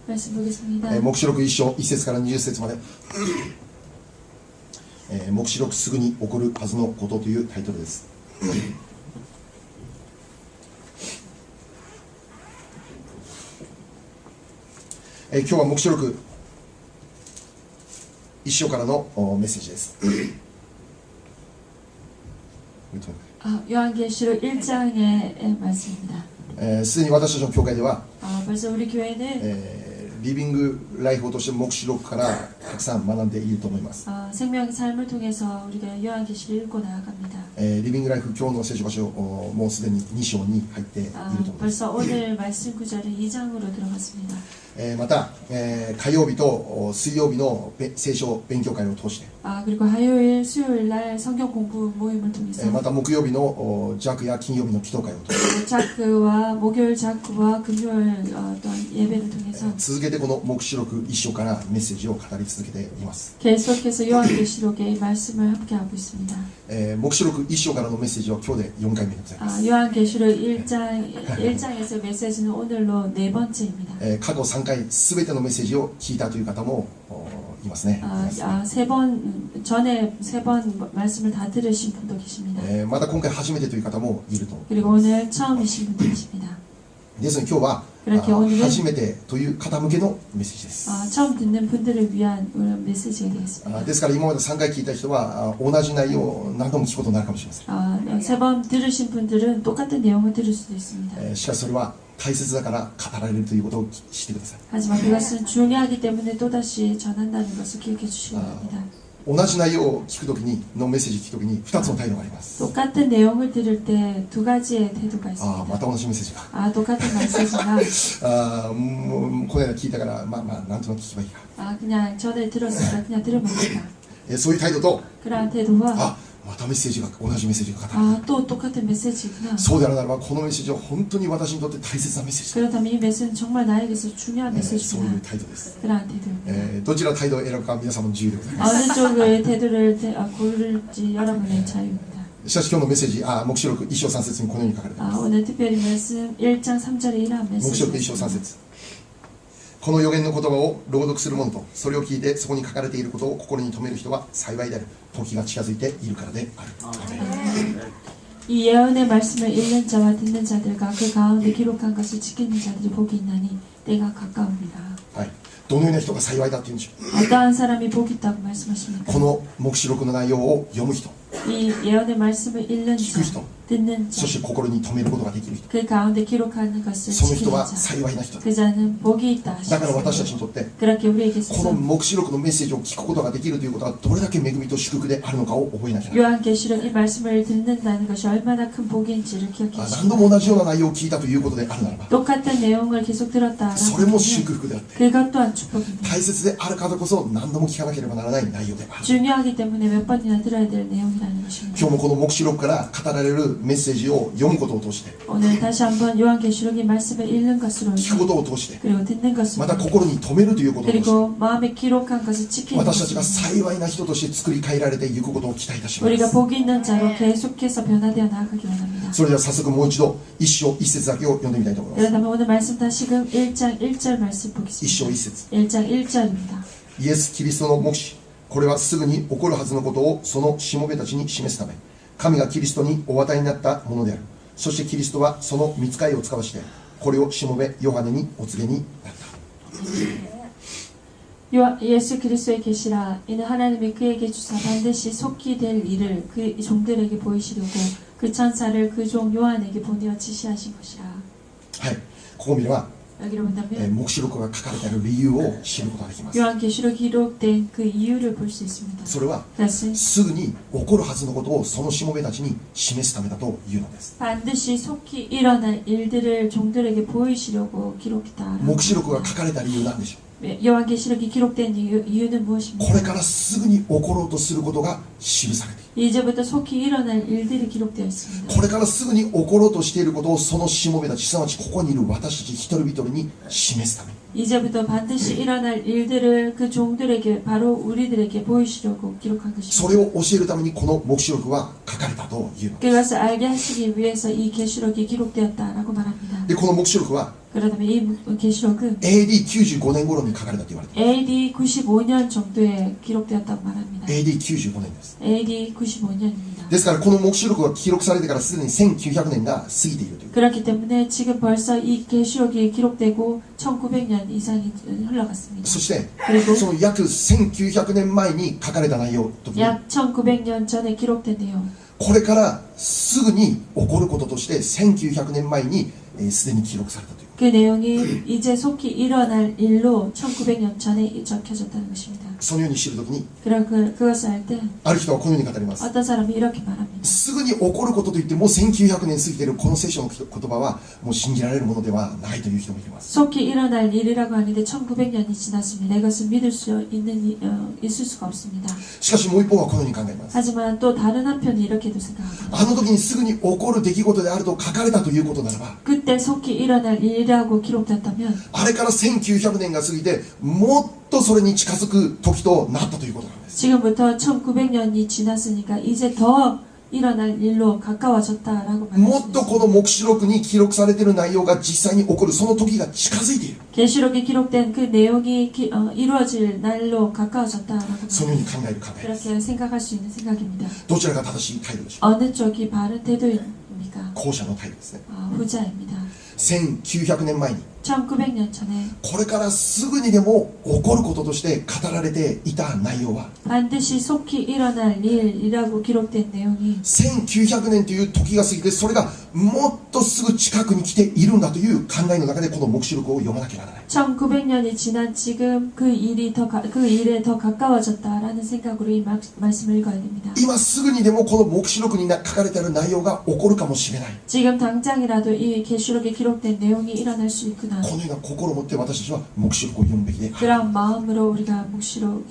말씀 보겠습니다. 黙示録1章1節から20節まで黙示録すぐに起こるはずのことというタイトルです。今日は黙示録1章からのメッセージです。요한계시록 1장의 말씀입니다. すでに私たちの教会では 벌써 우리 교회는 リビングライフを通して黙示録からたくさん学んでいると思います。 생명의 삶을 통해서 우리가 요한계시를 읽고 나아갑니다. リビングライフ今日の聖書場所もうすでに2章に入っていると思います。 벌써 오늘 말씀 구절은 2장으로 들어갔습니다. また、火曜日と水曜日の聖書勉強会を通して 그리고 화요일, 수요일 날 성경 공부 모임을 통해서 また木曜日のジャックや金曜日の祈祷会を通して 자크와 목요일 자크와 금요일 또한 예배를 통해서 続けてこの黙示録1章からメッセージを語り続けています。 계속해서 요한계시록의 말씀을 함께 하고 있습니다. 黙示録1章からのメッセージは今日で4回目でございます。 요한계시록 1장에서 메시지는 오늘로 4번째입니다. 過去3回すべてのメッセージを聞いたという方もいますね。전에 3번 말씀을 다 들으신 분도 계십니다. また今回初めてという方もいると。 그리고 오늘 처음이신 분도 계십니다. ですので今日は初めてという方向けのメッセージです。 처음 듣는 분들을 위한 메시지가 되겠습니다. ですから今まで3回聞いた人は同じ内容を何度も聞くことになるかもしれません。 3번 들으신 분들은 똑같은 내용을 들을 수도 있습니다. しかしそれは大切だから語られるということを知ってください。 하지만 그것은 중요하기 때문에 또다시 전한다는 것을 기억해 주시기 바랍니다. 同じ内容を聞くときにのメッセージを聞くときに2つの態度があります。 똑같은 내용을 들을 때 두 가지의 태도가 있습니다. また同じメッセージが。 똑같은 메시지가 この間聞いたからなんとなく聞けばいいか。 그냥 전에 들었으니까 그냥 들으면 된다. そういう態度と 그러한 태도와 またメッセージが同じメッセージが語られる。 또 똑같은 메시지구나. そうであるならばこのメッセージは本当に私にとって大切なメッセージ。 그렇다면 이 메시지는 정말 나에게서 중요한 そうい 메시지구나. う態度です。 그러한 태도입니다. どちら態度を選ぶかは皆様の自由でございます。 어느 쪽의 태도를 고를지 여러분의 자유입니다. しかし今日のメッセージ、黙示録1章3節にこのように書かれています。 오늘 특별히 말씀 1장 3절에 이러한 黙示録1章 메시지가 3節この預言の言葉を朗読する者とそれを聞いてそこに書かれていることを心に留める人は幸いである。時が近づいているからである。 이 예언의 말씀을 읽는 자와 듣는 자들과 그 가운데 기록한 것을 지키는 자들이 복이 있나니 때가 가까웁니다. どのような人が幸いだっていうんでしょう。 어떠한 사람이 복이 있다고 말씀하십니까? この黙示録の内容を読む人、 이 예언의 말씀을 읽는 聞く 자, 人、 듣는 자, そして心に留めることができる人、 그 가운데 기록하는 것을 その人 지키는 は 자, 幸いな人だ。 그 자는 복이 있다 だから私たち 하셨습니다. にとって 그렇게 우리에게 この 있어서 黙示録のメッセージを聞くことができるということはどれだけ恵みと祝福であるのかを覚えなきゃならない。 요한계시록 이 말씀을 듣는다는 것이 얼마나 큰 복인지를 기억해 何 주시기 度も同じような 바랍니다. 内容を聞いたということであるならば 똑같은 내용을 계속 들었다라고 それも祝 하면 福であって 그것 또한 축복입니다. 大切であるからこそ何度も聞かなければならない内容である。 중요하기 때문에 몇 번이나 들어야 될 내용이라는 것입니다. 今日もこの黙示録から語られるメッセージを読むことを通して 오늘 다시 한번 요한계시록의 말씀을 읽는 것으로 聞くことを通して 그리고 듣는 ま 것으로 た心に留めるということを通して 그리고 마음에 기록한 것을 지키는 私たちが 것으로 幸いな人として作り変えられていくことを期待いたしま 우리가 す。 복이 있는 자로 계속해서 변화되어 나아가기 원합니다. それでは早速もう一度一章一節だけを読んでみたいと思います。 그렇다면 오늘 말씀 다시금 1장 1절 말씀 一章 보겠습니다. 一節 1장 1절입니다. イエス・キリストの黙示、これはすぐに起こるはずのことをそのしもべたちに示すため、神がキリストにお与えになったものである。そしてキリストはその御使いを使わしてこれをしもべヨハネにお告げになった。 예수 그리스도의 계시라 이는 하나님이 그에게 주사 반드시 속히 될 일을 그 종들에게 보이시려고 그 천사를 그 종 요한에게 보내어 지시하신 것이라. はい、ここを見れば 여기를 본다면 黙示録が書かれている理由を知ることができます。 요한계시록 기록된 그 이유를 볼 수 있습니다. それは 그것은 すぐに起こるはずのことをそのしもべたちに示すためだというのです。 반드시 속히 일어날 일들을 종들에게 보이시려고 기록했다. 黙示録が書かれた理由なんでしょう。 요한계시록이 기록된 이유는 こ 무엇입니까? れからすぐに起ころうとすることが記されている。 이제부터 속히 일어날 일들이 기록되어 있습니다. これからすぐに起ころうとしていることをそのしもべたち、すなわちここにいる私たち一人一人に示すために。 이제부터 반드시 일어날 일들을 그 종들에게 바로 우리들에게 보이시려고 기록한 それ 것입니다. を教えるためにこの黙示録は書かれたというのです。 그것을 알게 하시기 위해서 이 계시록이 기록되었다라고 말합니다. でこの黙示録は 그러다면 이 계시록은 AD 95年頃に書かれたと言われています AD 95년 정도에 기록되었다고 말합니다. AD 95年です AD 95년입니다. ですからこの黙示録が記録されてからすでに1900年が過ぎているという 그렇기 때문에 지금 벌써 이 계시록이 기록되고 1900년 이상이 흘러갔습니다. そして 그리고 その約1900年前に書かれた内容と 약 1900년 전에 기록된 내용 これからすぐに起こることとして1900年前にすでに記録されたという 그 내용이 이제 속히 일어날 일로 1900년 전에 적혀졌다는 것입니다. そのように知るときに 그것을 할 때 ある人はこのように語ります 어떤 사람이 이렇게 말합니다. すぐに起こることといってもう1900年過ぎているこの聖書の言葉はもう信じられるものではないという人もいます 속히 일어날 일이라고 하는데 1900년이 지났습니다. 이것은 믿을 수 있을 수가 없습니다. しかしもう一方はこのように考えます 하지만 또 다른 한편이 이렇게도 생각합니다. あの時にすぐに起こる出来事であると書かれたということならば 그때 속히 일어날 일이라고 기록됐다면 あれから1900年が過ぎてもっとそれに近づく時となったということなんです 지금부터 1900년이 지났으니까 이제 더 일어날 일로 가까워졌다라고 もっとこ 말합니다. の黙示録に記録されている内容が実際に起こるその時が近づいている 계시록에 기록된 그 내용이 이루어질 날로 가까워졌다라고 そのように 말합니다. 考える考えです 그렇게 생각할 수 있는 생각입니다. どちらが正しい態度でしょう 어느 쪽이 바른 태도입니까? 後者の態度ですね 후자입니다. 1900年前に 1900년 전에 これからすぐにでも起こることとして語られていた内容は 반드시 속히 일어날 일이라고 기록된 내용이 1900年という時が過ぎてそれがもっとすぐ近くに来ているんだという考えの中でこの黙示録を読まなきゃならない 1900년이 지난 지금 그 일에 더 가까워졌다라는 생각으로 이 말씀을 읽어야 됩니다. 今すぐにでもこの黙示録に書かれている内容が起こるかもしれない 지금 당장이라도 이 계시록에 기록된 내용이 일어날 수 있구나. このような心を持って私たちは黙示録を読むべきである 그런 마음으로 우리가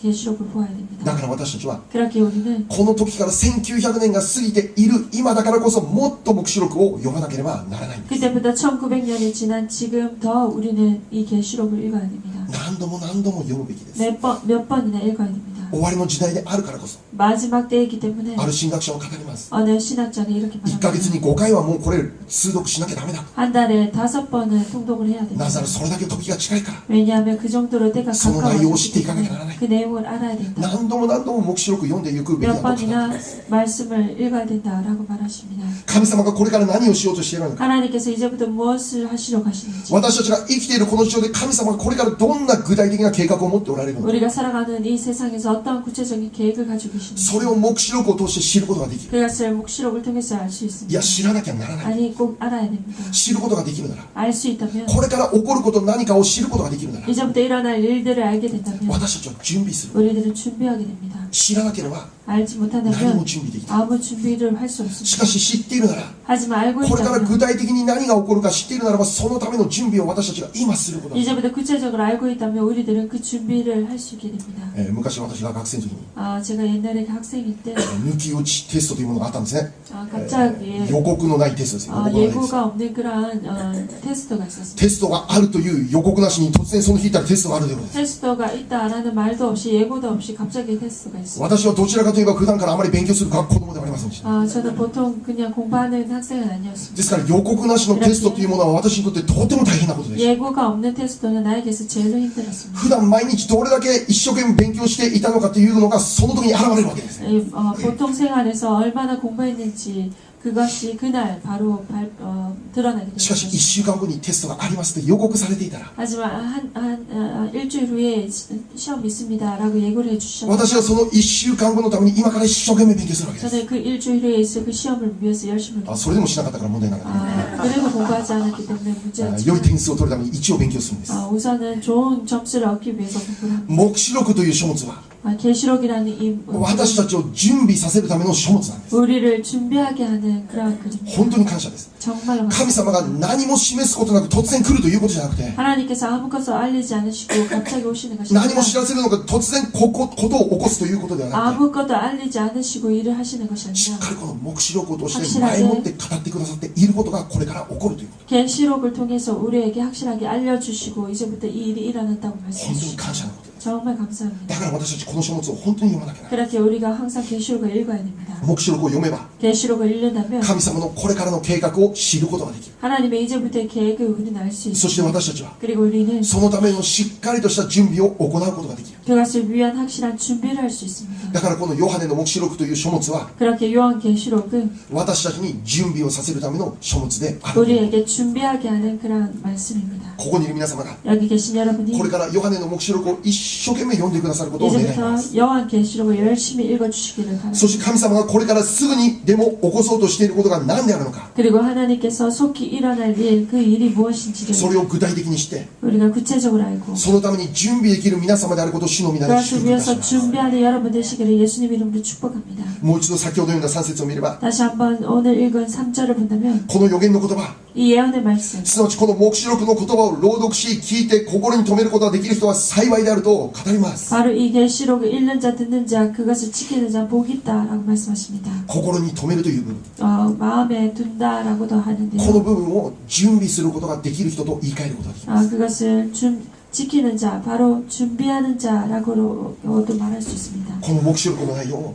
계시록을 보아야 だ 됩니다. から私たちは 그렇게 우리는 この時から1900年が過ぎている今だからこそもっと黙示録を読まなければならないんです 그때부터 1900년이 지난 지금 더 우리는 이 계시록을 읽어야 됩니다. 何度も何度も読むべきです 몇 번이나 읽어야 됩니다. 終わりの時代であるからこそ 마지막 때이기 때문에 ある神学者は語ります 어느 신학자는 이렇게 1ヶ月 말합니다. に5回はもうこれ通読しなきゃダメだ 한 달에 5번은 통독을 해야 됩니다. なぜならそれだけ時が近いから 왜냐하면 그 정도로 때가 その内容を知ってい 가까워졌기 かなきゃなら 때문에 ない 그 내용을 알아야 된다. 何度も何度も黙示録読んでいくべき 몇 だと語ってい 번이나 ます 말씀을 읽어야 된다라고 말하십니다. 神様がこれから何をしようとしているのか 하나님께서 이제부터 무엇을 하시려고 하시는지 私たちが生きているこの地上で神様がこれからどんな具体的な計画を持っておられるのか 우리가 살아가는 이 세상에서 어떤 구체적인 계획을 가지고 계시는지 それを黙示録を通して知ることができる 그것을 묵시록을 통해서 알 수 い 있습니다. や知らなきゃならない 아니 꼭 알아야 됩니다. 知ることができるなら 알 수 있다면 これから起こること何かを知ることができるなら 이제부터 일어날 일들을 알게 된다면 私たちは準備する 우리들은 준비하게 됩니다. 知らなければ 알지 何も 못한다면 準備できない 아무 준비를 할 수 し 없습니다. かし知っているなら 하지만 알고 これから 있다면 具体的に何が起こるか知っているならばそのための準備を私たちが今することが 이제부터 구체적으로 알고 있다면 우리들은 그 준비를 할 수 있게 됩니다. 昔私が学生の時に 제가 옛날에 학생일 때 抜き打ちテストというものがあったんですね 갑자기 予告のないテストですよ予告のないテスト 예고가 없는 그러한 테스트가 있었습니다. テストがあるという予告なしに突然その日行ったらテストがあるということです 테스트가 있다라는 말도 없이 예고도 없이 갑자기 테스트가 있어요. 私はどちらかといえば普段からあまり勉強する子供ではありませんでした 저는 보통 그냥 공부하는 학생은 아니었습니다. ですから予告なしのテストというものは私にとってとても大変なことでした 예고가 없는 테스트는 나에게서 제일로 힘들었습니다. 普段毎日どれだけ一生懸命勉強していたのかというのがその時に現れるわけです 보통 생활에서 얼마나 공부했는지 그것이 그날 바로 드러나게 しかし 됩니다. 1週間後にテストがありますと予告されていたら 하지만 일주일 후에 시험 있습니다라고 예고를 해주셨는데 私はその1週間後のために今から一生懸命勉強するわけです 저는 그 일주일 후에 있을 그 시험을 위해서 열심히 それでもしなかったから問題なかった 그래도 공부하지 않았기 때문에 良い 문제였지만 点数を取るために一応勉強するんです 우선은 좋은 점수를 얻기 위해서 공부를 합니다. 黙示録という書物は 계시록이라는 이 私たちを準備させるための書物なんです 우리를 준비하게 하는 그런 글입니다. 本当に感謝です 정말로 神様が何も示すことなく突然来るということじゃなくて 하나님께서 아무것도 알리지 않으시고 갑자기 오시는 것이 何も 아니라 知らせるのが突然ことを起こすということではなくて 아무것도 알리지 않으시고 일을 하시는 것이 しっ 아니라 かりこの黙示録を通して前もって語ってくださっていることがこれから起こるということ 계시록을 통해서 우리에게 확실하게 알려주시고 이제부터 이 일이 일어난다고 本当 말씀해 に 주십니다. 感謝のことです 정말 だ 감사합니다. から私たちこの書物を本当に読まなきゃならない 그렇게 우리가 항상 계시록을 읽어야 됩니다. 黙示録を読めば 계시록을 읽는다면 神様のこれからの計画を知ることができる 하나님의 이제부터의 계획을 우리는 알 수 そして 있습니다. 私たちは 그리고 우리는 そのためのしっかりとした準備を行うことができる 그것을 위한 확실한 준비를 할 수 있습니다. だからこのヨハネの黙示録という書物は 그렇게 요한 계시록은 私たちに準備をさせるための書物である 우리에게 준비하게 하는 그런 말씀입니다. ここにいる皆様が 여기 계신 여러분이 これからヨハネの黙示録を一生懸命読んでくださることを願います 이제부터 요한 계시록을 열심히 읽어주시기를 바랍니다. そして神様がこれからすぐにでも起こそうとしていることが何であるのか 그리고 하나님께서 속히 일어날 일, 그 일이 무엇인지를 それを具体的にして 우리가 구체적으로 알고 そのために準備できる皆様であることを主の皆で 그것을 祝福いたし 위해서 ます 준비하는 여러분 되시기를 예수님 이름으로 축복합니다. もう一度先ほど読んだ3節を見れば 다시 한번 오늘 읽은 3절을 본다면 この予言の言葉 이 예언의 말씀 すなわちこの黙示録の言葉を朗読し聞いて心に留めることができる人は幸いであると語ります 바로 이 계시록을 읽는 자 듣는 자 그것을 지키는 자 복이 있다라고 말씀하십니다. 心に留めるという部分 마음에 둔다라고도 こ 하는데요. の部分を準備することができる人と言い換えることができます 그것을 지키는 자 바로 준비하는 자라고도 말할 수 있습니다. この黙示録の内容を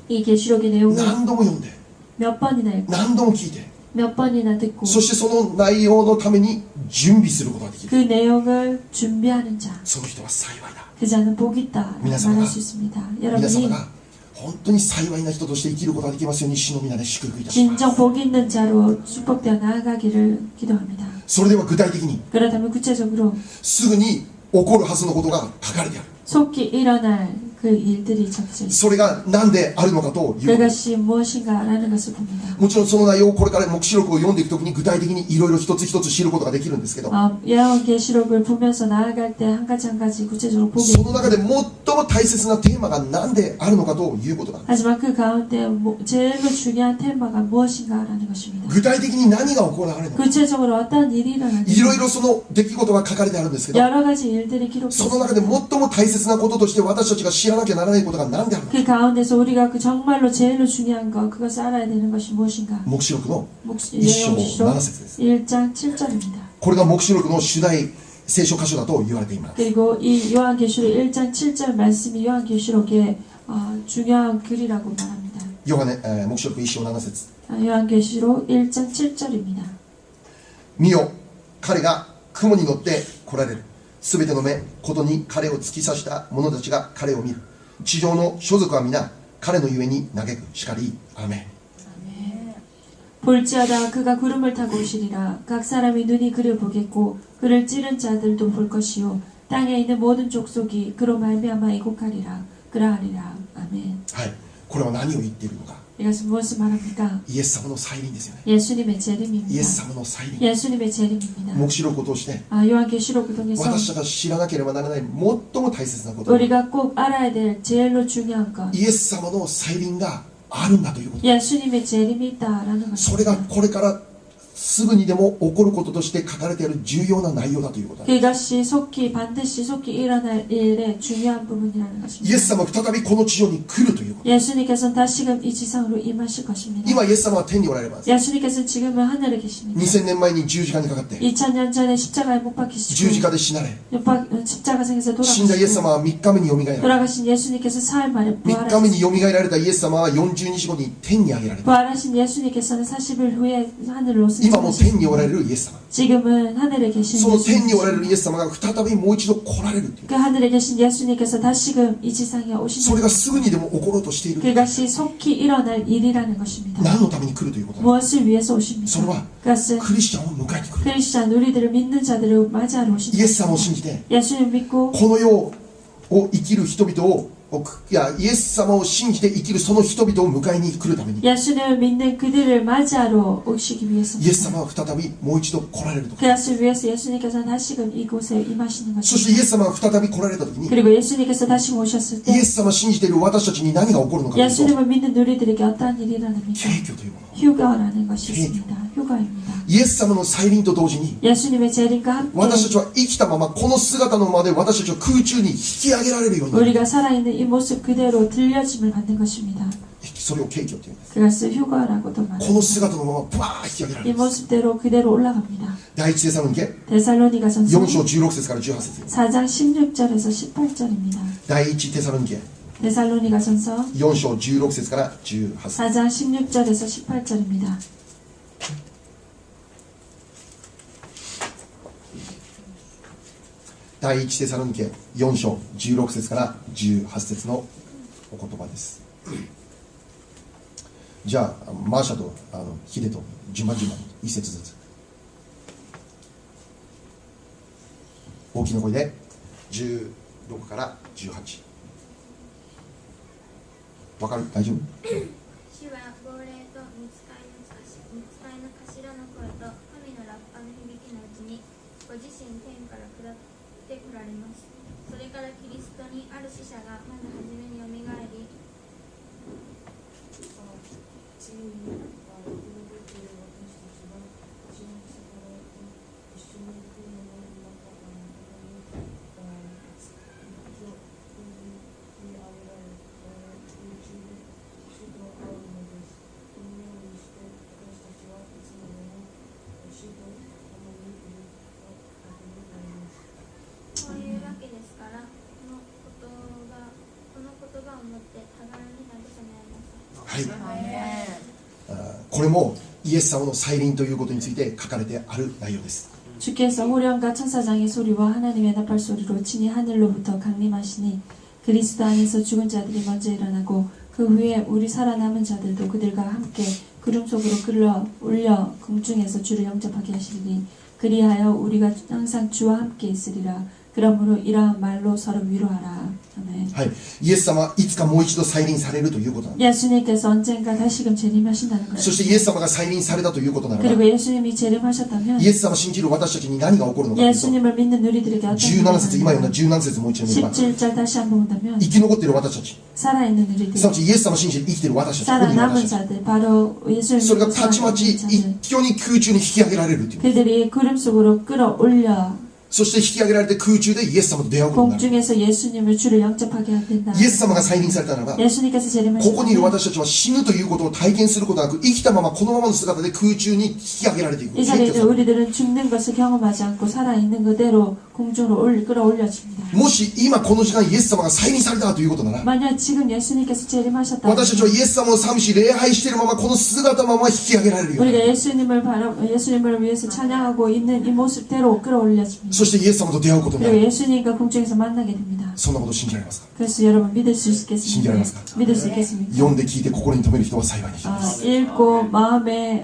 이 계시록의 내용을 何度も読んで 몇 번이나 읽고 何度も聞いて 몇 번이나 듣고 そしてその内容のために準備することができ 그 る 내용을 준비하는 자, その人は幸いだ 그 자는 복이 있다皆様が 말할 수 있습니다. 皆様 여러분이 が本当に幸いな人として生きることができますように主の皆で祝福いたします 진정 복이 있는 자로 축복되어 나아가기를 기도합니다. それでは具体的に 그렇다면 구체적으로 すぐに起こるはずのことが書かれてある 속히 일어날 그 일들이 적혀져 있습니다. それが何であるのかということ 그것이 무엇인가라는 것을 봅니다. もちろんその内容をこれから黙示録を読んでいくときに具体的にいろいろ一つ一つ知ることができるんですけど 예언 계시록을 보면서 나아갈 때 한 가지 한 가지 구체적으로 보게 その中で 됩니다. 最も大切なテーマが何であるのかということなんです 하지만 그 가운데 제일로 중요한 테마가 무엇인가라는 것입니다. 具体的に何が行われるのか 구체적으로 어떤 일이 いろい 일어나는지 ろその出来事が書かれてあるんですけど 여러 가지 일들이 その中で 기록되어 最も大切なこととして私たちが知らなきゃならないことが何であるのか 그 가운데서 우리가 그 정말로 제일로 중요한 것 그것을 알아야 되는 것이 무엇인가? 黙示録の 예언 1章 계시록 7節です 1장 7절입니다. これが黙示録の主題聖書箇所だと言われています 그리고 이 요한계시록 1장 7절 말씀이 요한계시록의 중요한 글이라고 말합니다. 黙示録1章7節 요한계시록 1장 7절입니다. 見よ彼が雲に乗って来られるすべての目ことに彼を突き刺した者たちが彼を見る地上の諸族は皆彼のゆえに嘆くしかりアーメン 볼지어다 그가 구름을 타고 오시리라. 각 사람이 눈이 그를 보겠고 그를 찌른 자들도 볼 것이요 땅에 있는 모든 족속이 그로 말미암아 이곡하리라. 그러하리라. 아멘. はいこれは何を言っているのか 이것은 무엇을 말합니까? イエス様の再臨ですよね 예수님의 イエ 재림입니다. ス様の再臨 예수님의 재림입니다. 黙示録を通して 요한계시록을 통해서 私たちが知らなければならない最も大切なこと 우리가 꼭 알아야 될 제일로 중요한 것 イエス様の再臨があるんだということ 예수님의 재림이 있다라는 それが 것입니다. これからすぐにでも起こることとして書かれている重要な内容だということだ 그것이 반드시 속히 일어날 일의 중요한 부분이라는 イエ 것입니다. ス様は再びこの地上に来るということ 예수님께서는 다시금 이 지상으로 임하실 것입니다. 今イエス様は天におられます 예수님께서는 지금은 하늘에 계십니다. 2000年前に十字架にかかって 2000년 전에 십자가에 못 十字 박히시고 架で死なれ 십자가상에서 死んだイエス様 돌아가시고 は3日目によみがえられ 돌아가신 예수님께서 사흘 만에 3日目によみがえられたイエス様は40日後に天に上げられた 부활하신 예수님께서는 40일 후에 하늘로 今も天におられ 승천하십니다. るイエス様 지금은 하늘에 계신 その天におられるイ 예수님 エス様が再びもう一度来られるという 그 하늘에 계신 예수님께서 다시금 이 지상에 それ 오신다. がすぐにでも起ころうとしている 그것이 속히 일어날 일이라는 것입니다. 何のために来るということだ 무엇을 위해서 오십니까? それは 그것은 クリスチャンを迎えに来る 크리스찬 우리들을 믿는 자들을 맞이하러 イエ 오신다. ス様を信じて 예수님 믿고 この世を生きる人々をいやイエス様を信じて生きるその人々を迎えに来るために 예수님을 믿는 그들을 맞이하러 오시기 イエス 위해서입니다. 様は再びもう一度来られると 그것을 위해서 예수님께서 다시금 이곳에 임하시는 そしてイエ 것입니다. ス様が再び来られた時に 그리고 예수님께서 다시 오셨을 イ 때 エス様を信じている私たちに何が起こるのかというと 예수님을 믿는 우리들에게 어떠한 일이 일어납니까? 敬虚というもの 휴가라는 것이 있습니다. 휴가입니다. イエス様の再臨と同時に 예수님의 재림과 함께 私たちは生きたままこの姿のままで私たちは空中に引き上げられるように 우리가 살아있는 이 모습 그대로 들려짐을 받는 것입니다. 生きそれを景挙というんです。 그것을 휴거라고도 こ 말합니다. の姿のままブワー引き上げられ 이 るんです。 모습대로 그대로 올라갑니다. 第一テサロニケ 데살로니가전서 4章16節から18節 4장 16절에서 18절입니다. 第一テサロニケ 데살로니가전서 4章16節から18節 4장 16절에서 18절입니다. 第一テサロニケ4章16節から18節のお言葉です。じゃあマーシャとヒデと順番一節ずつ大きな声で16から18。わかる？大丈夫？主は号令と御使いの頭の声と神のラッパの響きのうちにご自身天から下ってこられます。それからキリストにある死者がまず初めによみがえり、次に生き残っている私たちが血の逆らいと一緒に来るのの中に息を振り上げられ空中で主と会うのです。このようにして私たちはいつまでも主と共にいるわけになります。そういうわけですから、この言葉をもって互いに慰め合いなさい。はい。これもイエス様の再臨ということについて書かれてある内容です。 주께서 호령과 천사장의 소리와 하나님의 나팔 소리로 친히 하늘로부터 강림하시니 그리스도 안에서 죽은 자들이 먼저 일어나고 그 후에 우리 살아남은 자들도 그들과 함께 구름 속으로 끌어 올려 공중에서 주를 영접하게 하시리니 그리하여 우리가 항상 주와 함께 있으리라. 그러므로 이러한 말로 서로 위로하라. 아멘. はい。イエス様はいつかもう一度再臨されるということなんです。 예수님께서 언젠가 다시금 재림하신다는 거예요. そしてイエス様が再臨されたということならば、 그리고 예수님이 재림하셨다면 イエス様を信じる私たちに何が起こるのかというと、 예수님을 믿는 우리들에게 어떤 일이 17節、今読んだ 일어나요? 17節もう一度見れば、 17절 다시 한번 본다면 生き残っている私たち、 살아있는 우리들 すなわちイエス様を信じて生きている私たち、ここにいる 살아남은 私たち、 자들 바로 예수를 それが 믿고 たちまち 살아있는 一 자들 挙に空中に引き上げられるという。 그들이 구름 속으로 끌어올려 そして引き上げられて空中でイエス様と出会うことになる。 공중에서 예수님을 주를 영접하게 된다. イエス様が再臨されたならば、 예수님께서 ここにいる 재림하셨다면 私たちは死ぬということを体験することなく、生きたままこのままの姿で空中に引き上げられていく。 이 자리에 있는 우리들은 죽는 것을 경험하지 않고 살아있는 그대로 공중으로 끌어올려집니다. もし今この時間イエス様が再臨されたということなら、 만약 지금 예수님께서 재림하셨다면 私たちはイエス様を賛し礼拝しているままこの姿のまま引き上げられるように。 우리가 예수님을 위해서 찬양하고 있는 이 모습대로 끌어올려집니다. そしてイエス様と出会うことにな 그리고 る。 예수님과 공중에서 만나게 됩니다. そんなこと信じられますか？ 그래서 여러분 믿을 수 신기하지 있겠습니까? 않습니까? 믿을 수 있겠습니까? 読んで聞いて心に留める人は幸いにします。 읽고 마음에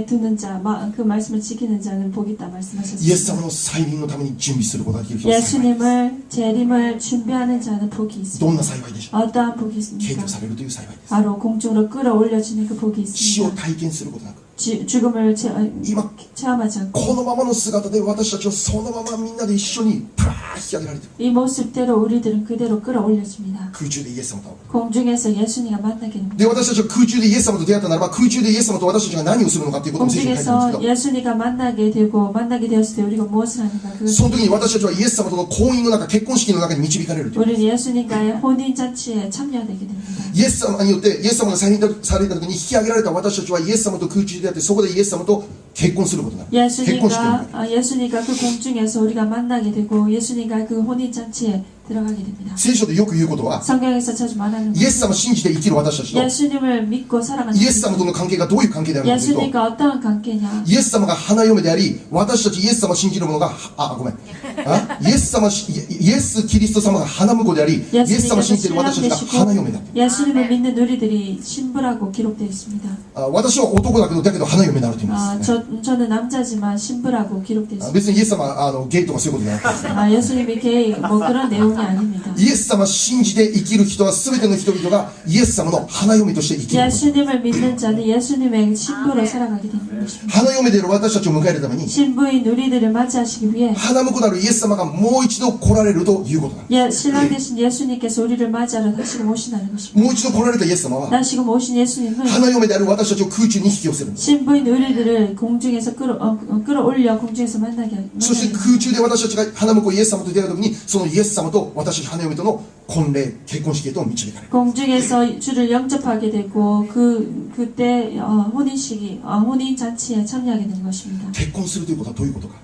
두는 자, 그 말씀을 지키는 자는 복이 있다 イエス 말씀하셨습니다. 様の再臨のために準備することができる人は幸いです。 예수님을 재림을 준비하는 자는 복이 どん 있습니다. な幸いでしょう？ 어떠한 복이 敬 있습니까? 虚されるという幸いです。 바로 공중으로 끌어올려지는 그 복이 死を 있습니다. 体験することなく、 죽음을 今 체험하지 않고 このままの姿で私たちはそのままみんなで一緒にプラー引き上げられている。 이 모습대로 우리들은 그대로 끌어올려집니다. 空中でイエス様と会う。 공중에서 예수님과 만나게 됩니다. で、私たちは空中でイエス様と出会ったならば、空中でイエス様と私たちが何をするのかということも聖書に書いてあるんです 공중에서 けど、 예수님과 만나게 되었을 때 우리가 무엇을 하는가? その時に私たちはイエス様との婚姻の中、結婚式の中に導かれるという。 우리는 예수님과의 혼인잔치에 참여하게 됩니다. イエス様によってイエス様が再臨された時に引き上げられた私たちはイエス様と空中で出会って、そこでイエス様と結婚することになる。結婚式になる。 예수님과 그 공중에서 우리가 만나게 되고 예수님과 그 혼인잔치에 들어가게 됩니다. 聖書でよく言うことは、 성경에서 자주 말하는 イエス様を信じて生きる私たちと、 예수님을 믿고 살아가는 イエス様との関係がどういう関係であるかというと、 예수님과 어떠한 관계냐? イエス様が花嫁であり、私たちイエス様を信じる者が、ごめん。イエスキリスト様が花婿であり、イエス様を信じている私たちが花嫁だ。 예수님을 믿는 우리들이 신부라고 기록되어 있습니다. 私は男だけど花嫁になると言います、ね。 저는 남자지만 신부라고 기록되어 있습니다. 別にイエス様ゲイとかそういうことじゃなくて、 예수님이 게이 뭐 그런 내용이 아닙니다. イエス様を信じて生きる人は全ての人々がイエス様の花嫁として生きる。 예수님을 믿는 자는 예수님의 신부로 살아가게 되는 것입니다. 花嫁である私たちを迎えるために、 신부인 우리들을 맞이하시기 위해 花婿なるイエス様がもう一度来られるということだ。 신랑 되신 예수님께서 우리를 맞이하러 다시금 오신다는 것입니다. もう一度来られたイエス様は、 다시금 오신 예수님은 花嫁である私私たちを空中に引き寄せるんです。 신부인 우리들을 공중에서 끌어올려 공중에서 만나게 そして空中で私たちが花婿イエス様と出会う時に、そのイエス様と私たち花嫁との婚礼、結婚式へと導かれる。 공중에서 주를 영접하게 되고 그때 혼인 잔치에 참여하게 되는 것입니다. 結婚するということはどういうことか。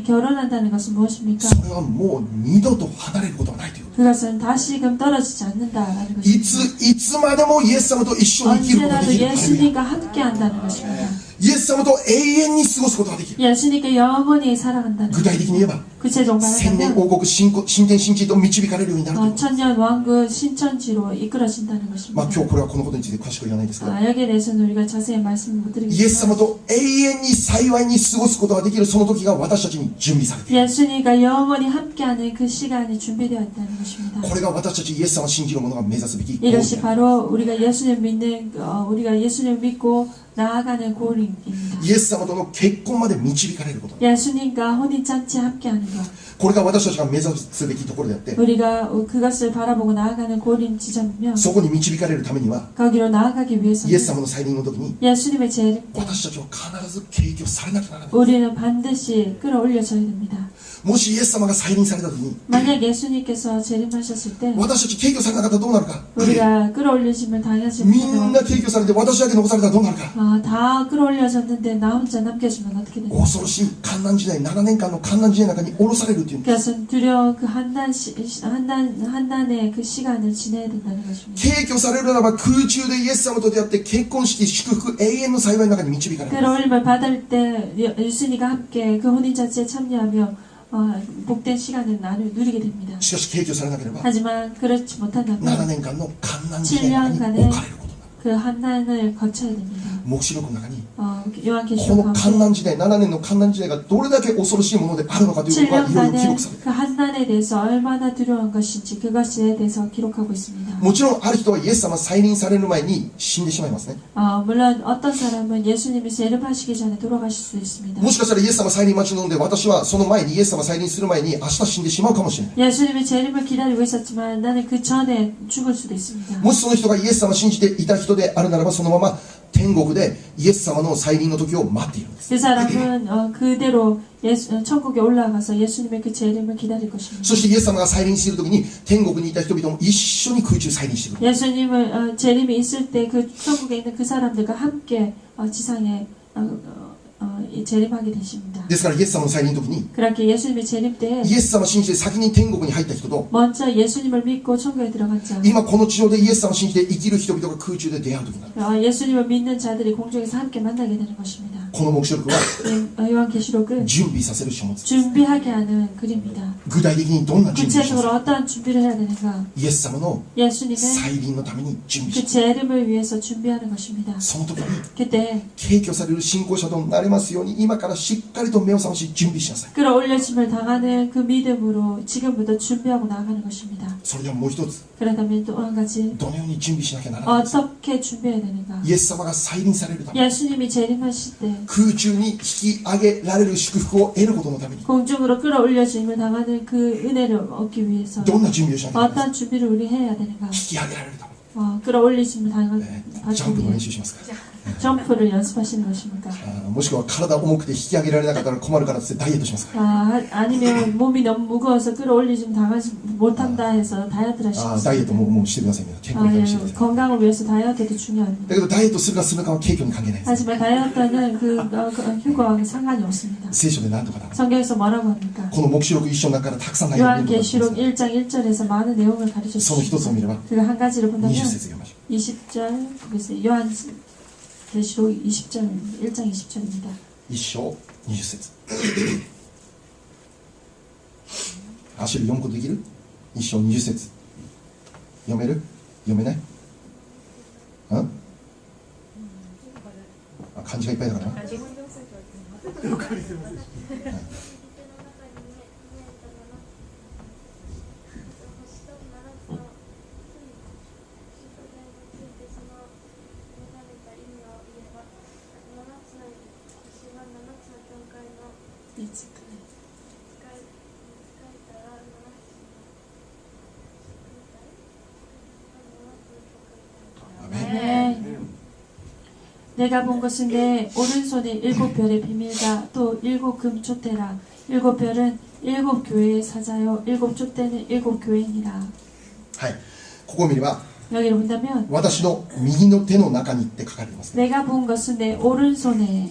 결혼한다는 것은 무엇입니까? それはもう二度と離れることはないということ。 그것은 다시금 떨어지지 않는다라는 い 것입니다. ついつまでもイエス様と一緒に生きることがで 언제라도 きる。ハレルヤ 예수님과 함께한다는 것입니다. イエス様と永遠に過ごすことができる。 예수님께 영원히 살아간다는 具体的に言えば、 구체적으로 千年 말하자면 王国新天新地へと導かれるようになるということ。 천년 왕국 신천지로 이끌어진다는 まあ 것입니다. 今日これはこのことについて詳しく言わないですけど、 여기에 대해서는 우리가 자세히 말씀을 못 イエス様 드리겠지만 と永遠に幸いに過ごすことができるその時が私たちに準備されている。 예수님과 영원히 함께하는 그 시간이 준비되어 있다는 것입니다. これが私たちイエス様を信じる者が目指すべきゴールで 이것이 ある。 바로 우리가 예수님을 믿고 나아가는 고린입니다. イエス様との結婚まで導かれること。 예수님과 혼인잔치에 함께하는 것. これが私たちが目指すべきところであって、 우리가 그것을 바라보고 나아가는 고린 지점이며 そこに導かれるためには 거기로 나아가기 イエ 위해서는 ス様の再臨の時に 예수님의 재림 때 私たちは必ず敬虚されなきゃならない。 우리는 반드시 끌어올려져야 됩니다. もしイエス様が再臨された時に 만약 예수님께서 재림하셨을 때 私たち敬虚されなかったらどうなるか。 우리가 끌어올리심을 당하지 みん 못하면 な敬虚されて私だけ残されたらどうなるか。 다 끌어올려졌는데 나 혼자 남겨지면 어떻게 됩니까? 恐ろしい観難時代、7年間の観難時代の中に降ろされるという。 그것은 두려워 그 한난의 그 시간을 지내야 된다는 것입니다. 敬虚されるならば空中でイエス様と出会って結婚式、祝福、永遠の幸いの中に導かれる。 끌어올림을 받을 때 예수님과 함께 그 혼인잔치에 참여하며 복된 시간을 누리게 됩니다. しかし敬虚されなければ 하지만 그렇지 7 못한다면 年間の観難時代の中に置かれることになる。 그 한난을 거쳐야 됩니다. 黙示録の中に 어, こ 요한계시록 の観難時代、7年の観難時代がどれだけ恐ろしいものであるのかということがいろいろ記録されてい 7년간의 그 한난에 대해서 얼마나 두려운 것인지 그것에 대해서 기록하고 있습니다. る。もちろんある人はイエス様再臨される前に死んでしまいますね。 물론 어떤 사람은 예수님이 재림하시기 전에 돌아가실 수 있습니다. もしかしたらイエス様再臨待ち望んで、私はその前にイエス様再臨する前に明日死んでしまうかもしれない。 예수님의 재림을 기다리고 있었지만 나는 그 전에 죽을 수도 있습니다. もしその人がイエス様を信じていた人であるならば、そのまま天国でイエス様の再臨の時を待っているんです。 그 사람은 그대로 천국에 올라가서 예수님의 그 재림을 기다릴 것입니다. そしてイエス様が再臨する時に天国にいた人々も一緒に空中再臨してくる。 예수님을 재림이 있을 때 그 천국에 있는 그 사람들과 함께 지상에 재림하게 되십니다. ですからイエス様の再臨の時に 그렇게 예수님의 재림 때에 イエス様を信じて先に天国に入った人と、 먼저 예수님을 믿고 천국에 들어간 자, 今この地上でイエス様を信じて生きる人々が空中で出会う時になる。 예수님을 믿는 자들이 공중에서 함께 만나게 되는 것입니다. この黙示録は 요한계시록은 準備させる書物。 준비하게 하는 글입니다. 具体的にどんな準備をします 구체적으로 か。 어떠한 준비를 해야 되는가? イエス様の 예수님의 再臨のために準備 그 し、 재림을 위해서 준비하는 것입니다. その時に 그때 敬虚される信仰者となれますように、今からしっかりと目を覚まし準備しなさい。 끌어올려짐을 당하는 그 믿음으로 지금부터 준비하고 나가는 것입니다. それではもう一つ、 그러다면 또 한 가지 どのように準備しなきゃならないか。 어떻게 준비해야 되는가? イエス様が再臨されるために、 예수님이 재림하실 때 空中に引き上げられる祝福を得ることのために、 공중으로 끌어올려짐을 당하는 그 은혜를 얻기 위해서 どんな準備をしなきゃならないか。 어떤 준비를 우리 해야 되는가? 引き上げられるため 끌어올리심을 당하기 に、ジャンプの練習しますか。 점프를 연습하시는 것입니까? もしくは体重くて引き上げられなかったら困るからってダイエットしますか。 아니면 몸이 너무 무거워서 끌어올리심 당하지 못한다 해서 다이어트를 하시는 ダイエットもしてくださいね。健康にしてください。 건강을 위해서 다이어트도 중요합니다. だけどダイエットするかするかは敬虚に関係ないです。 하지만 다이어트는 그 휴거와 상관이 없습니다. 聖書で何とかだ。 성경에서 뭐라고 합니까? この黙示録一章の中からたくさん内容が出てきます。 요한계시록 1장 1절에서 많은 내용을 가르쳐 その一つを見れば 주십니다. 그 한 가지를 본다면 20節読みましょ 20절 보겠습니다. 요한계시록 20절 1장 20절입니다. う。一章20節。足で読むことできる？一章20節。読める？読めない？漢字がいっぱいだからな。教 내가 본 것은 내 오른손에 7별의 비밀과 또 7금 촛대라. 7별은 7교회의 사자요 7촛대는 7교회니라. はい、ここを見れば 여기를 본다면 私の右の手の中にって書かれてますね。 내가 본 것은 내 오른손에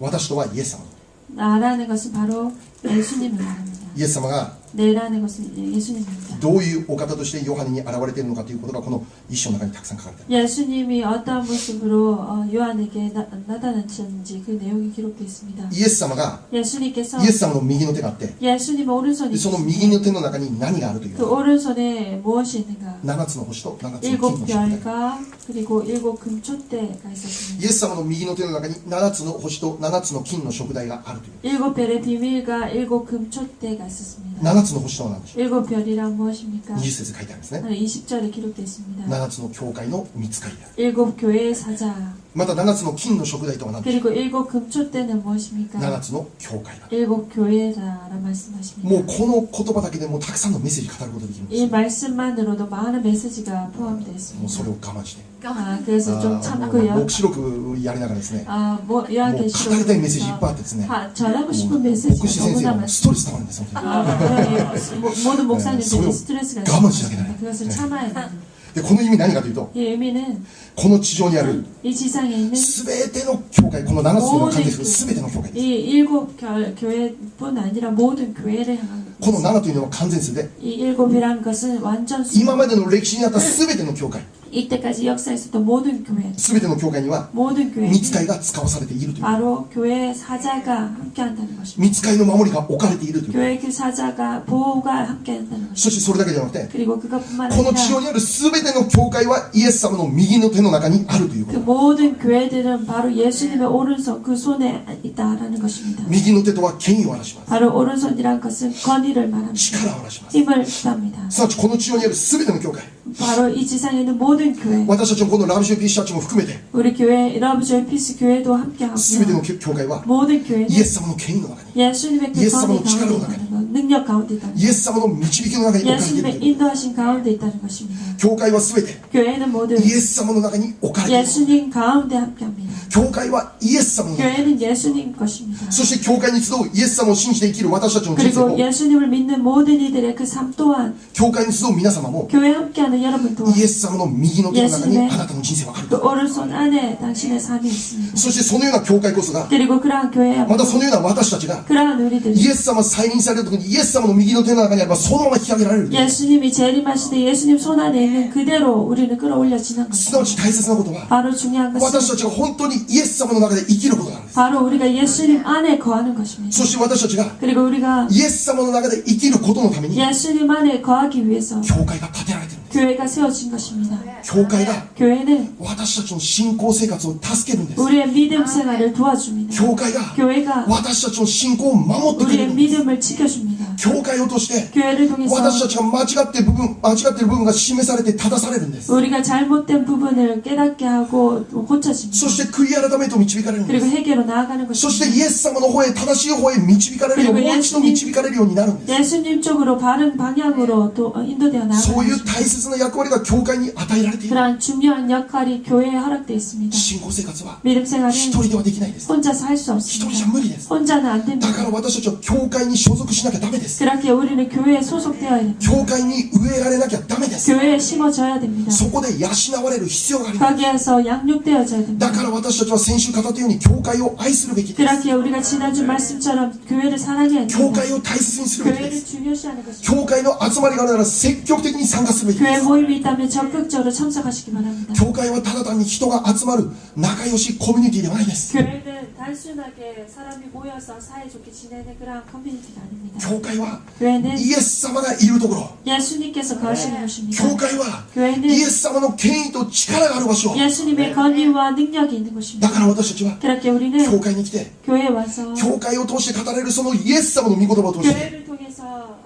私とはイエス様。 나라는 것은 바로 예수님을 말합니다. イエス様が 내라는 것은 예수님입니다. どういうお方としてヨハネに現れているのかということがこの一章の中にたくさん書かれている。 예수님이 어떤 모습으로 요한에게 나타났는지 그 내용이 기록되어 있습니다. イエス様が 예수님께서 イエス様の右の手があって 예수님 오른손이 でその右の手の中に何があるという 그 오른손에 무엇이 있는가? 7つの星と7つの金の 7 食材。 별과 그리고 7 금촛대가 있었습니다. イエス様の右の手の中に7つの星と7つの金の食材があるという。 7 별의 비밀과 7 금촛대가 있었습니다. 7つの星とは何でしょう。 7 별이란 무엇입니까? 20節書いてあるんですね。 20절에 기록되어 있습니다. 7つの教会の御使いである。 7 교회의 사자 また7つの金の食材とは何でしょ 그리고 7 금촛대는 무엇입니까? う。7つの教会だ。 7 교회라라 말씀하십니다. もうこの言葉だけでもうたくさんのメッセージ語ることができるんです 이 よ。 말씀만으로도 많은 메시지가 포함되어 もう 있습니다. それを我慢して 그래서 좀 もう 참고요. 黙示録やりながらですね、 뭐 もう 요한계시록 語りたいメッセージいっぱいあってですね、 전하고 싶은 牧 메시지가 師先生 너무나 はストレス溜まるんですよ。本当に 모든 목사님들이 네, 스트레스가 가만히 있습니다. 있어야 그것을 네. 참아야 됩니다. でこの意味何かというと、 이 의미는 この地上にある 이 지상에 있는 全ての教会、この7つの関係する全ての教会です。 이 7 교회뿐 아니라 모든 교회를 향한 この7というのは完全数で、 이 7이라는 것은 완전 수. 今までの歴史にあった全ての教会、 이때까지 역사에서도 모든 교회, 全ての教会には 모든 교회 御使いが使わされているという、 바로 교회의 사자가 함께한다는 것입니다. 御使いの守りが置かれているという、 교회 그 사자가 보호가 함께한다는 것입니다. そしてそれだけじゃなくて、 그리고 그것뿐만 この地上 아니라 にある全ての教会はイエス様の右の手の中にあるというこ 그 と。 모든 교회들은 바로 예수님의 오른손 그 손에 있다라는 것입니다. 右の手とは権威を表します。 바로 오른손이란 것은 권위를 말합니다. 力を表します。 힘을 뜻합니다. すなわちこの地上にある全ての教会、 바로 이 지상에 있는 모든 교회, 私たちのこのラブシューピースチャーチも含めて、 우리 교회 러브조이 피스 교회도 함께하고 全ての教会は 모든 교회는 イエス様の権威の中に、 예수님의 그 예수 권위様の 가운데 力の中に 있다는 것, 능력 가운데 있다는 イエス様の導きの中に置かれている 예수님의 という。 인도하신 가운데 있다는 것입니다. 教会は全て 교회는 모두 イエス様の中に置かれている。 예수님 가운데 함께합니다. 教会はイエス様の中に、 교회는 예수님 것입니다. そして教会に集うイエス様を信じて生きる私たちの人生 그리고 も、 예수님을 믿는 모든 이들의 그 삶 또한 教会に集う皆様も、 교회 함께하는 여러분 또한 イエス様の右の手の中にあなたの人生はある 그 と。 오른손 안에 당신의 삶이 있습니다. そしてそのような教会こそが、 그리고 그러한 교회야 またそのような私たちが、 그러한 우리들이 イエス様再臨される時にイエス様の右の手の中にあればそのまま引き上げられる。 예수님이 재림하실 때 예수님 손 안에 있는 그대로 우리는 끌어올려지는 すなわ 것입니다. ち大切なことは、 바로 중요한 私 것은 たちが本当にイエス様の中で生きることなんです。 바로 우리가 예수님 안에 거하는 것입니다. そして私たちが 그리고 우리가 イエス様の中で生きることのために 예수님 안에 거하기 위해서 教会が建てられているんです。 교회가 세워진 것입니다. 教会が 교회는 私たちの信仰生活を助けるんです。 우리의 믿음 생활을 도와줍니다. 教会が 교회가 私たちの信仰を守ってくれ 우리의 るんです。 믿음을 지켜줍니다. 教会を通して 교회를 통해서 私たちが間違っている部分が示されて正されるんです。 우리가 잘못된 부분을 깨닫게 하고 고쳐집니다. そして悔い改めと導かれるんで 그리고 す。 회개로 나아가는 そして 것입니다. イエス様の方へ正しい方へ導かれるよう、もう一度導かれるようになるんです。 예수님 쪽으로 바른 방향으로 또 인도되어 そういう 나아가는 大切な役割が教会に与えられている。 그러한 중요한 역할이 교회에 허락되어 있습니다. 信仰生活は 믿음 생활은 一人ではできないです。 혼자서 할 수 一人じゃ 없습니다. 無理です。 혼자는 안 だ 됩니다. から私たちは教会に所属しなきゃダメです。 그렇게 우리는 교회에 소속되어야 됩니다. 教会に植えられなきゃダメです。 교회에 심어져야 됩니다. そこで養われる必要があります。 거기에서 양육되어져야 됩니다. だから私たちは先週語ったように教会を愛するべきです。 그렇게 우리가 지난주 말씀처럼 교회를 사랑해야 教 됩니다. 会を大切にするべきで 교회를 す。 중요시하는 것입니다. 教会の集まりがあるなら積極的に参加するべきで 교회 す。 모임이 있다면 적극적으로 참석하시기 바랍니다. 教会はただ単に人が集まる仲良しコミュニティではないです。 교회는 단순하게 사람이 모여서 사이좋게 지내는 그런 커뮤니티가 아닙니다. 教会は 교회는 イエス様がいるところ。 예수님께서 거하시는 곳입니다. 教会は 교회는 イエス様の権威と力がある場所。 예수님의 권위와 능력이 있는 だ 곳입니다. から私たちは 그렇게 教 우리는 会に来て、 교회에 와서 教会を通して語られるそのイエス様の御言葉を通して、 교회를 통해서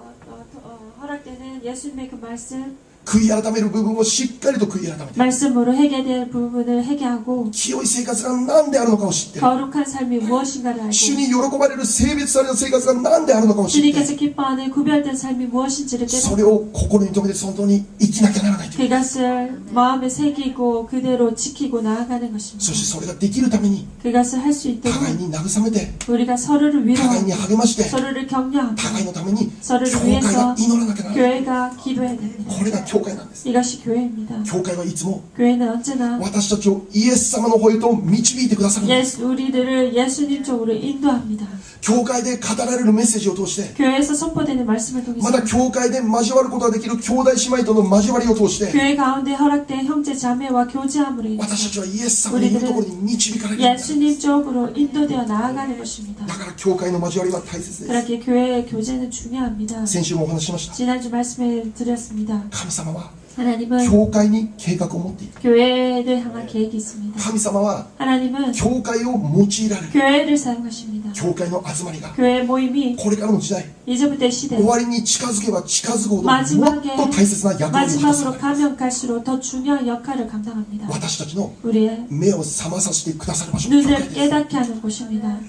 허락되는 예수님의 그 말씀 悔い改める部分をしっかりと悔い改めて、 말씀으로 해결될 부분을 해결하고 清い生活が何であるのかを知ってる、 거룩한 삶이 무엇인가를 알고 主に喜ばれる性別された生活が何であるのかを知って、 주님께서 기뻐하는 구별된 삶이 무엇인지를 そ 깨닫고 れを心に留めて本当に生きなきゃならないという。 그것을 마음에 새기고 그대로 지키고 나아가는 것입니다. そしてそれができるために 그것을 할 수 있도록 互いに慰めて、 우리가 서로를 互い 위로하고 に励まして、 서로를 격려하고 互いのために 서로를 教会が 위해서 祈らなきゃならない。 교회가 기도해야 됩니다. これが教会なんです。 이것이 교회입니다. 教会はいつも 교회는 언제나 私たちをイエス様の方へと導いてくださるんです。 우리들을 예수님 쪽으로 인도합니다. 教会で語られるメッセージを通して、 교회에서 선포되는 말씀을 통해서 また教会で交わることができる兄弟姉妹との交わりを通して、 교회 가운데 허락된 형제 자매와 교제함으로 인해서 私たちはイエス様のいるところに導かれるんです。 예수님 쪽으로 인도되어 나아가는 것입니다. だから教会の交わりは大切です。 그렇게 교회의 교제는 중요합니다. 先週もお話ししました。 지난주 말씀을 드렸습니다. 神様は 하나님은 教会に計画を持っている。 교회를 향한 계획이 있습니다. 神様は 하나님은 教会を用いられる。 교회를 사용하십니다. 教会の集まりが 교회 모임이 これからの時代、 이제부터 시대 終わりに近づけば近づくほどもっ 마지막에 と大切な役割を果たす 마지막으로 のです。 가면 갈수록 더 중요한 역할을 감당합니다. 私たちの 우리의 目を覚まさせてくださる場所が教 눈을 会です。 깨닫게 하는 곳입니다.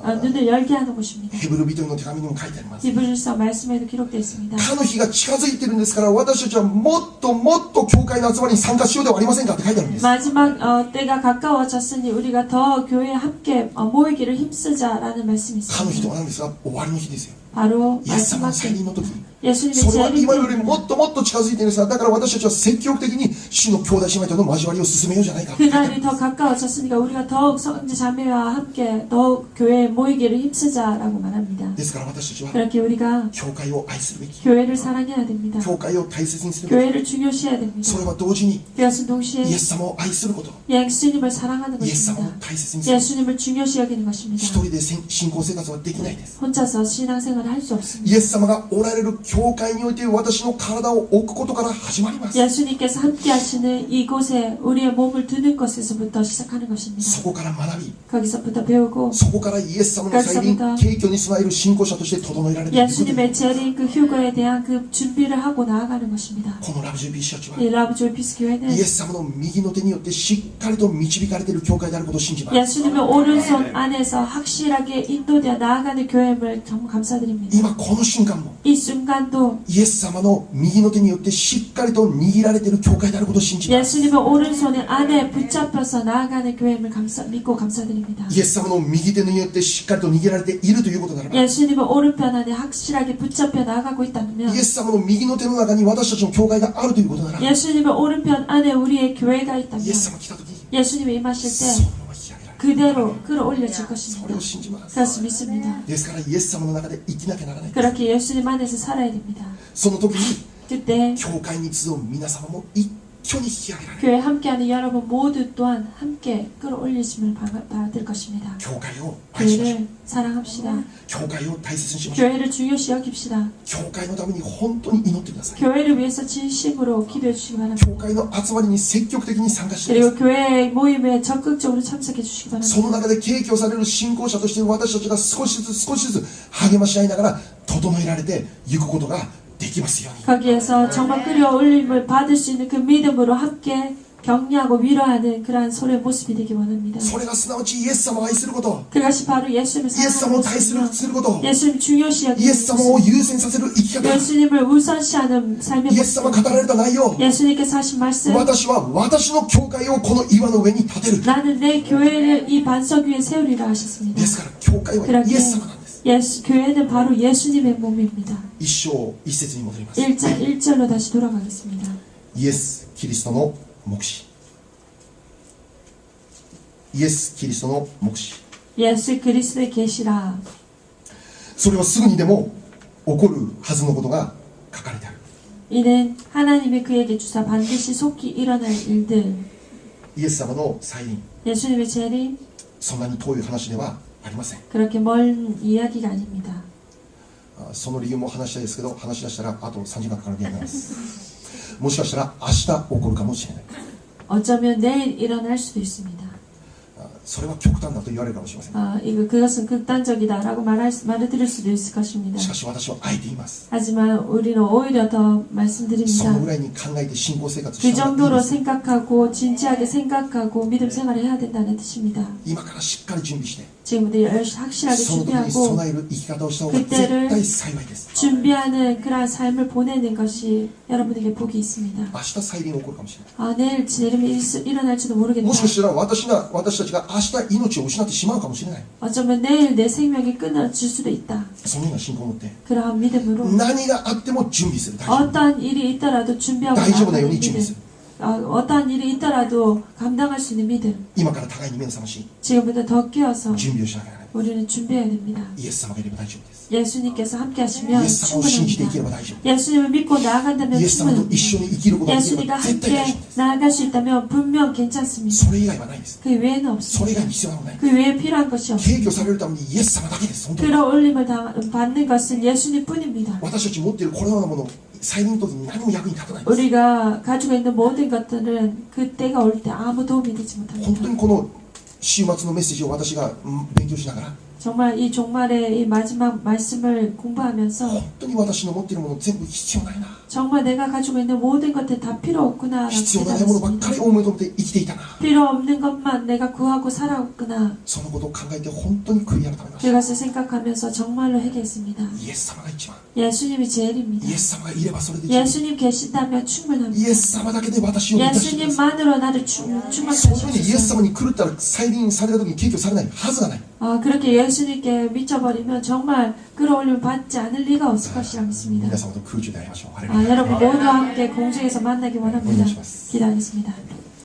눈을 열게 하는 곳입니다. ヘブル人の手紙にも書いてあります。 히브리서 말씀에도 기록되어 있습니다. かの日が近づいているんですから、私たちはもっともっと教会の集まりに参加しようではありませんかって書いてあるんです。 마지막 때가 가까워졌으니 우리가 더 교회에 함께 모이기를 힘쓰자라는 말씀이 かの日 있습니다. とは何ですか？終わりの日ですよ。 바로 イエス様の 마지막 再臨の時。 예수님의 それは今より 재림 もっともっと近づいているんですが、だから私たちは積極的に主の兄弟姉妹との交わりを進めようじゃないかって書いてあるん 그날이 です 더 가까워졌으니까 우리가 더욱 성지 자매와 함께 더욱 교회에 모이기를 힘쓰자라고 말합니다. ですから私たちは 그렇게 우리가 教会を愛するべき、 교회를 사랑해야 됩니다. 教会を大切にするべ 교회를 중요시해야 됩니다. き、それは同時に 그것은 동시에 イエス様を愛すること、 예수님을 사랑하는 イエス様を 것입니다. 大切にする。 예수님을 중요시 여기는 것입니다. 一人で信仰生活はできないです。 혼자서 신앙생활을 할 수 없습니다. イエス様がおられる教会において私の体を置くことから始まります。 예수님께서 함께 하시는 이곳에 우리의 몸을 두는 것에서부터 시작하는 것입니다. そこから学び、 거기서부터 배우고 そこからイエス様の再臨、敬虚に備える信仰者として整えられるということで、 예수님의 재림 그 휴거에 대한 그 준비를 하고 나아가는 것입니다. このラブジュビーシャチは 이 라브조이 피스 교회는 イエス様の右の手によってしっかりと導かれている教会であることを信じます。 예수님의 오른손 안에서 확실하게 인도되어 나아가는 교회임을 정말 감사드립니다. 今この瞬間も 이 순간도 イエス様の右の手によってしっかりと握られている教会であることを信じます。 예수님의 오른손에 안에 붙잡혀서 나아가는 교회임을 믿고 감사드립니다. イエス様の右手によってしっかりと握られているということならば、 예수님의 오른편 안에 확실하게 붙잡혀 나아가고 있다면 イエス様の右の手の中に私たちの教会があるということなら、 예수님의 오른편 안에 우리의 교회가 イ 있다면 エス様が来た時に 예수님이 임하실 そ 때 のまま引き上げられる。 그대로 끌어올려질 それ 것입니다. を信じます。 그것을 믿습니다. ですからイエス様の中で生きなきゃならない。 그렇게 예수님 안에서 살아야 됩니다. その時に 그때 教会に集う皆様も一緒に引き上げられる。 교회 함께하는 여러분 모두 또한 함께 끌어올리심을 받을 것입니다. 教会を愛しましょう。 교회를 사랑합시다. 教会を大切にしましょう。 교회를 중요시 여깁시다. 教会のために本当に祈ってください。 교회를 위해서 진심으로 기도해 주시기 바랍니다. 教会の集まりに積極的に参加してください。 그리고 교회 모임에 적극적으로 참석해 주시기 その 바랍니다. 中で敬虚される信仰者として私たちが少しずつ励まし合いながら整えられていくことができますように。 거기에서 정말 끌어올림을 받을 수 있는 그 믿음으로 함께 격려하고 위로하는 그러한 소리의 모습이 되기 원합니다. それがすなわちイエス様を愛すること、 그것이 바로 예수님을 イエス様を 사랑하는 大切 것이며 にすること、 예수님 중요시 イエ 여기는 ス様を 것이며 優先させる生き方、 예수님을 우선시하는 삶의 イエス様が語られた内容、 예수님께서 하신 말씀 私は私の教会をこの岩の上に建てる。 나는 내 교회를 이 반석 위에 세우리라 하셨습니다. ですから教会は 그렇게 イエス様なんです。 교회는 바로 예수님의 몸입니다. 一章一節に戻ります。 1절로 다시 돌아가겠습니다. イエス・キリストの目視。イエス・キリストの目視。 예수 그리스도의 계시라. それはすぐにでも起こるはずのことが書かれてある。 이는 하나님이 그에게 주사 반드시 속히 일어날 일들. イエス様の再臨、 예수님의 재림 そんなに遠い話ではありません。 그렇게 먼 이야기가 아닙니다. その理由も話したいですけど、話し出したらあと3時間かかるゲームなんです。もしかしたら明日起こるかもしれない。 어쩌면 내일 일어날 수도 있습니다. それは極端だと言われるかもしれません。 그것은 극단적이다라고 말을 드릴 수도 있을 것입니다. しかし私はあえて言います。 하지만 우리는 오히려 더 その 말씀드립니다. ぐらいに考えて信仰生活 그 した方がいい 정도로 です。 생각하고 진지하게 생각하고 믿음 생활을 해야 된다는 뜻입니다. 今からしっかり準備して 지금부터 확실하게 その時に 준비하고 備える生き方をした方が絶対幸いです。 준비하는 그러한 삶을 보내는 것이 여러분에게 복이 있습니다. 明日再臨起こるかもしれない。 내일 내림이 일어날지도 모르겠다. もしかしたら私たちが明日命を失ってしまうかもしれない。 어쩌면 내일 내 생명이 끊어질 수도 있다. そのような信仰を持って 그러한 믿음으로 何があっても準備する。大丈夫。 어떠한 일이 있더라도 준비하고 大丈夫なよう 나가는 に準備す 믿음. る。 어떠한 일이 있더라도 감당할 수 있는 믿음. 今から互いに目を覚まし 지금부터 더 끼어서 準備をしなきゃならない。 우리는 준비해야 됩니다. イエス様がいれば大丈夫です。 예수님께서 함께 하시면 イエス様を信じて生きれば 충분합니다. 大丈夫。 예수님을 믿고 나아간다면 イエス様と一 충분합니다. 緒に生きることができれ 예수님과 ば絶対大丈 함께 夫です。 나아갈 수 있다면 분명 괜찮습니다. それ以外はないです。 그 외에는 それ以外 없습니다. に必要なものない。 그 외에 필요한 것이 없습니다. 提供されるためにイエス様だけです。本当に。 끌어올림을 받는 것은 예수님 뿐입니다. 私たち持っているこのようなもの、再臨の時に何も役に立たないんです。 우리가 가지고 있는 모든 것들은 그때가 올 때 아무 도움이 되지 本当 못합니다. にこの週末のメッセージを私が勉強しながら、 정말 이 종말의 이 마지막 말씀을 공부하면서 本当に私の持っているもの全部必要ないな。 정말 내가 가지고 있는 모든 것들 다 필요 없구나라고 必要ないものばっ 깨달았습니다. かり追い求めて生きていたな。 필요 없는 것만 내가 구하고 살아왔구나. そのことを考えて本当に悔い改めました。 그것을 생각하면서 정말로 회개했습니다. イエス様が一番。 예수님이 제일입니다. イエス様がいればそれで十分。 예수님 계신다면 충분합니다. イエス様だけで私を満たしてください。 예수님만으로 나를 충만케 そのようにイエス 하셔서 様に狂ったら再臨された時に提供されないはずがない。 그렇게 예수님께 미쳐버리면 정말 끌어올림 받지 않을 리가 없을 것이라 믿습니다. 皆様と空中で会いましょう。ハレルヤ。 여러분 모두 함께 공중에서 만나기 원합니다. 기도하겠습니다.